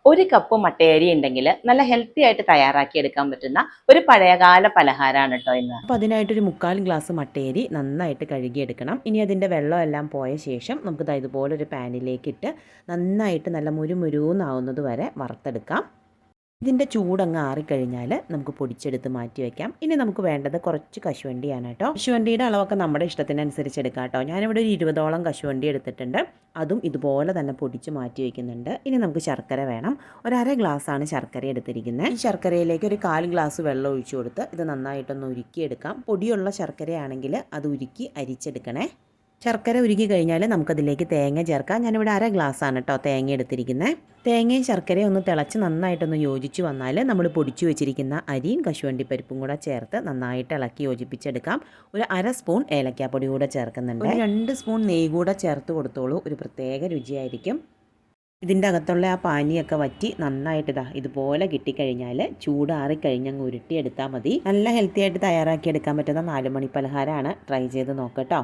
ഒരു കപ്പ് മട്ടയരി ഉണ്ടെങ്കിൽ നല്ല ഹെൽത്തി ആയിട്ട് തയ്യാറാക്കി എടുക്കാൻ പറ്റുന്ന ഒരു പഴയകാല പലഹാരമാണ് കേട്ടോ ഇന്ന്. അപ്പോൾ അതിനായിട്ടൊരു 3/4 ഗ്ലാസ് മട്ടയരി നന്നായിട്ട് കഴുകിയെടുക്കണം. ഇനി അതിൻ്റെ വെള്ളമെല്ലാം പോയ ശേഷം നമുക്ക് ഇതുപോലൊരു പാനിലേക്കിട്ട് നന്നായിട്ട് നല്ല മുരുമുരുന്നാവുന്നത് വരെ വറുത്തെടുക്കാം. ഇതിൻ്റെ ചൂടങ്ങ് ആറിക്കഴിഞ്ഞാൽ നമുക്ക് പൊടിച്ചെടുത്ത് മാറ്റി വയ്ക്കാം. ഇനി നമുക്ക് വേണ്ടത് കുറച്ച് കശുവണ്ടിയാണ് കേട്ടോ. കശുവണ്ടിയുടെ അളവൊക്കെ നമ്മുടെ ഇഷ്ടത്തിനനുസരിച്ച് എടുക്കാം കേട്ടോ. ഞാനിവിടെ ഒരു 20ഓളം കശുവണ്ടി എടുത്തിട്ടുണ്ട്. അതും ഇതുപോലെ തന്നെ പൊടിച്ച് മാറ്റി വയ്ക്കുന്നുണ്ട്. ഇനി നമുക്ക് ശർക്കര വേണം. ഒരു അര ഗ്ലാസ്സാണ് ശർക്കര എടുത്തിരിക്കുന്നത്. ഈ ശർക്കരയിലേക്ക് ഒരു 1/4 ഗ്ലാസ് വെള്ളം ഒഴിച്ചു കൊടുത്ത് ഇത് നന്നായിട്ടൊന്ന് ഉരുക്കിയെടുക്കാം. പൊടിയുള്ള ശർക്കരയാണെങ്കിൽ അത് ഉരുക്കി അരിച്ചെടുക്കണേ. ശർക്കര ഉരുക്കി കഴിഞ്ഞാൽ നമുക്കതിലേക്ക് തേങ്ങ ചേർക്കാം. ഞാനിവിടെ അര ഗ്ലാസ്സാണ് കേട്ടോ തേങ്ങ എടുത്തിരിക്കുന്നത്. തേങ്ങയും ശർക്കരയും ഒന്ന് തിളച്ച് നന്നായിട്ടൊന്ന് യോജിച്ച് വന്നാൽ നമ്മൾ പൊടിച്ചു വെച്ചിരിക്കുന്ന അരിയും കശുവണ്ടിപ്പരിപ്പും കൂടെ ചേർത്ത് നന്നായിട്ട് ഇളക്കി യോജിപ്പിച്ചെടുക്കാം. ഒരു അര സ്പൂൺ ഏലക്കാപ്പൊടി കൂടെ ചേർക്കുന്നുണ്ട്. ഒരു 2 സ്പൂൺ നെയ്യ് കൂടെ ചേർത്ത് കൊടുത്തോളൂ. ഒരു പ്രത്യേക രുചിയായിരിക്കും. ഇതിൻ്റെ അകത്തുള്ള ആ പാനിയൊക്കെ വറ്റി നന്നായിട്ട് ഇതുപോലെ കിട്ടിക്കഴിഞ്ഞാൽ ചൂടാറിക്കഴിഞ്ഞങ്ങ് ഉരുട്ടിയെടുത്താൽ മതി. നല്ല ഹെൽത്തി ആയിട്ട് തയ്യാറാക്കി എടുക്കാൻ പറ്റുന്ന 4 മണി പലഹാരമാണ്. ട്രൈ ചെയ്ത് നോക്കട്ടോ.